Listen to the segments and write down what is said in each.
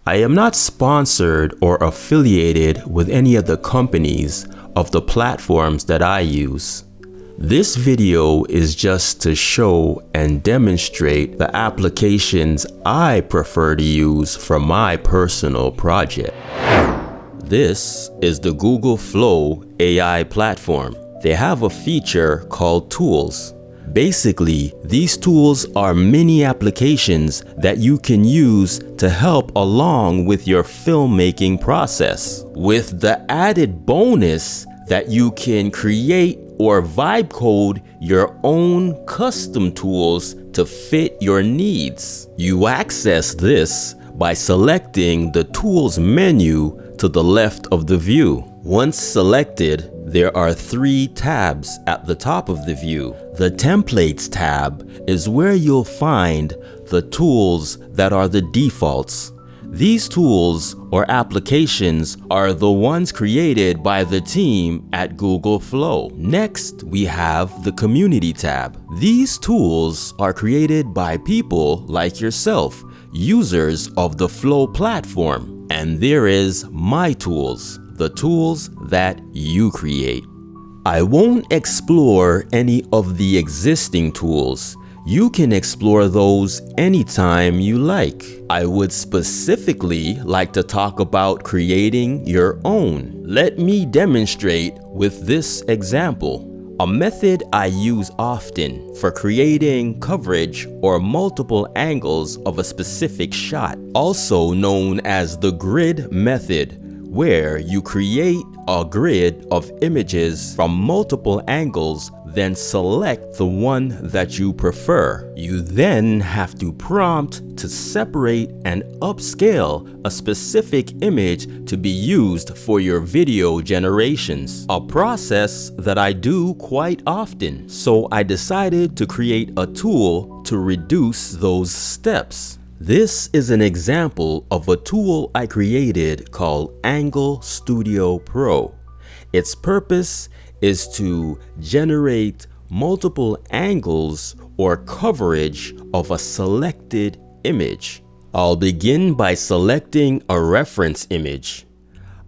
I am not sponsored or affiliated with any of the companies of the platforms that I use. This video is just to show and demonstrate the applications I prefer to use for my personal project. This is the Google Flow AI platform. They have a feature called Tools. Basically, these tools are mini applications that you can use to help along with your filmmaking process, with the added bonus that you can create or vibe code your own custom tools to fit your needs. You access this by selecting the Tools menu to the left of the view. Once selected, there are 3 tabs at the top of the view. The Templates tab is where you'll find the tools that are the defaults. These tools or applications are the ones created by the team at Google Flow. Next, we have the Community tab. These tools are created by people like yourself, users of the Flow platform. And there is My Tools, the tools that you create. I won't explore any of the existing tools. You can explore those anytime you like. I would specifically like to talk about creating your own. Let me demonstrate with this example. A method I use often for creating coverage or multiple angles of a specific shot, also known as the grid method, where you create a grid of images from multiple angles, then select the one that you prefer. You then have to prompt to separate and upscale a specific image to be used for your video generations, a process that I do quite often. So I decided to create a tool to reduce those steps. This is an example of a tool I created called Angle Studio Pro. Its purpose is to generate multiple angles or coverage of a selected image. I'll begin by selecting a reference image.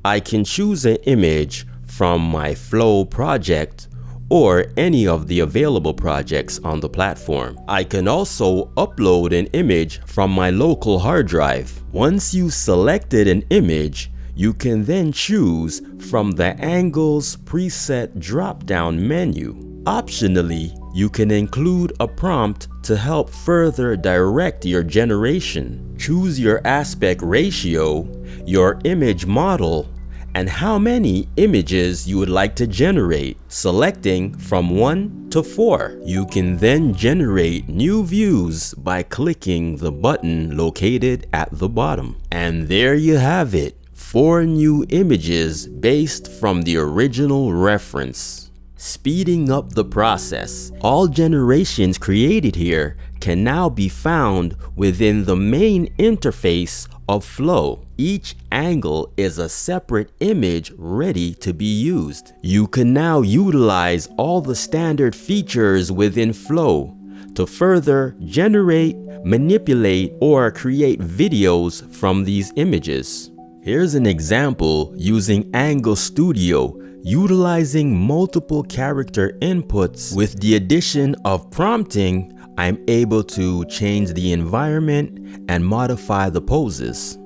I can choose an image from my Flow project or any of the available projects on the platform. I can also upload an image from my local hard drive. Once you've selected an image, you can then choose from the Angles preset drop-down menu. Optionally, you can include a prompt to help further direct your generation. Choose your aspect ratio, your image model, and how many images you would like to generate, selecting from 1 to 4. You can then generate new views by clicking the button located at the bottom. And there you have it, 4 new images based from the original reference. Speeding up the process, all generations created here can now be found within the main interface of Flow. Each angle is a separate image ready to be used. You can now utilize all the standard features within Flow to further generate, manipulate, or create videos from these images. Here's an example using Angle Studio, utilizing multiple character inputs. With the addition of prompting, I'm able to change the environment and modify the poses.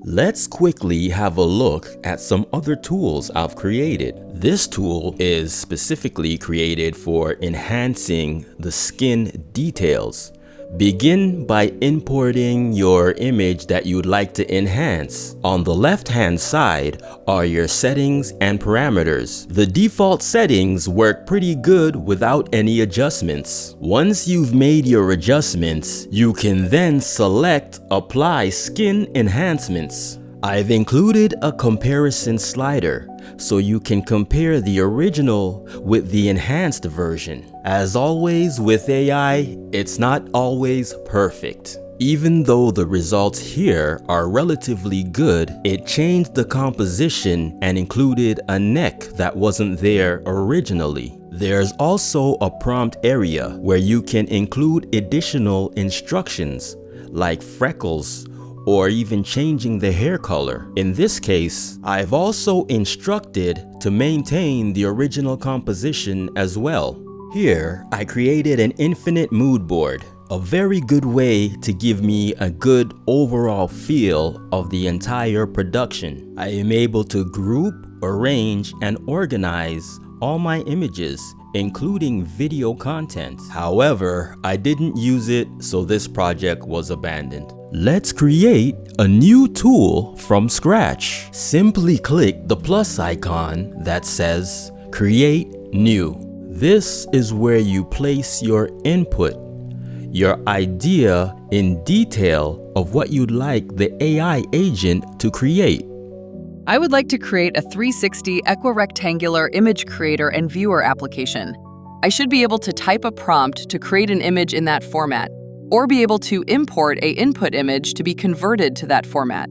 Let's quickly have a look at some other tools I've created. This tool is specifically created for enhancing the skin details. Begin by importing your image that you'd like to enhance. On the left-hand side are your settings and parameters. The default settings work pretty good without any adjustments. Once you've made your adjustments, you can then select Apply Skin Enhancements. I've included a comparison slider so you can compare the original with the enhanced version. As always with AI, it's not always perfect. Even though the results here are relatively good, it changed the composition and included a neck that wasn't there originally. There's also a prompt area where you can include additional instructions like freckles or even changing the hair color. In this case, I've also instructed to maintain the original composition as well. Here, I created an infinite mood board, a very good way to give me a good overall feel of the entire production. I am able to group, arrange, and organize all my images, including video content. However, I didn't use it, so this project was abandoned. Let's create a new tool from scratch. Simply click the plus icon that says Create New. This is where you place your input, your idea in detail of what you'd like the AI agent to create. I would like to create a 360 equirectangular image creator and viewer application. I should be able to type a prompt to create an image in that format, or be able to import an input image to be converted to that format,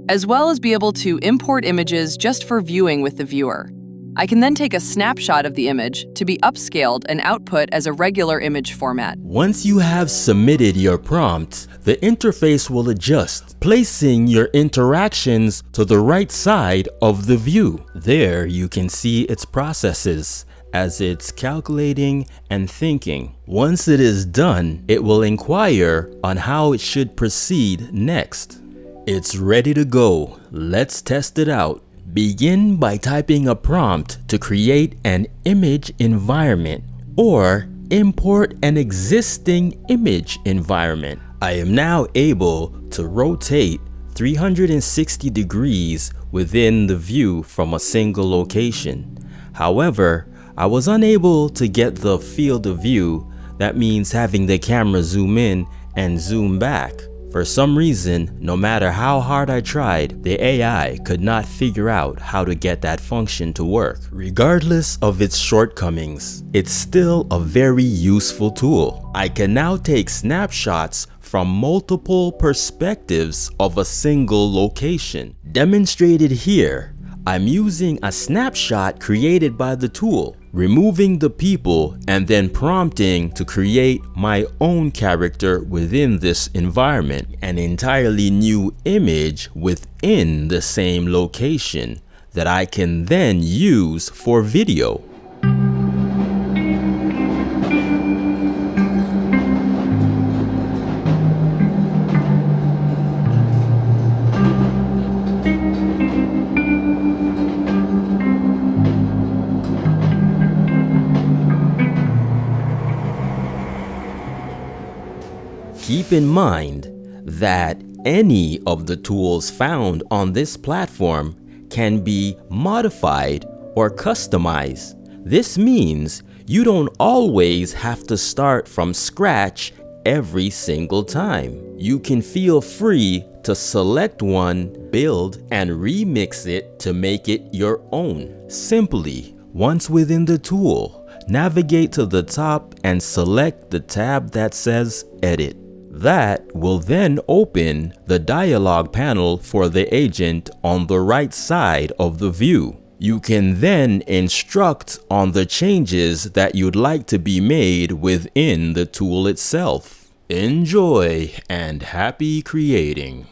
as well as be able to import images just for viewing with the viewer. I can then take a snapshot of the image to be upscaled and output as a regular image format. Once you have submitted your prompt, the interface will adjust, placing your interactions to the right side of the view. There you can see its processes as it's calculating and thinking. Once it is done, it will inquire on how it should proceed next. It's ready to go. Let's test it out. Begin by typing a prompt to create an image environment or import an existing image environment. I am now able to rotate 360 degrees within the view from a single location. However, I was unable to get the field of view. That means having the camera zoom in and zoom back. For some reason, no matter how hard I tried, the AI could not figure out how to get that function to work. Regardless of its shortcomings, it's still a very useful tool. I can now take snapshots from multiple perspectives of a single location. Demonstrated here, I'm using a snapshot created by the tool, removing the people and then prompting to create my own character within this environment, an entirely new image within the same location that I can then use for video. Keep in mind that any of the tools found on this platform can be modified or customized. This means you don't always have to start from scratch every single time. You can feel free to select one, build, and remix it to make it your own. Simply, once within the tool, navigate to the top and select the tab that says Edit. That will then open the dialog panel for the agent on the right side of the view. You can then instruct on the changes that you'd like to be made within the tool itself. Enjoy and happy creating.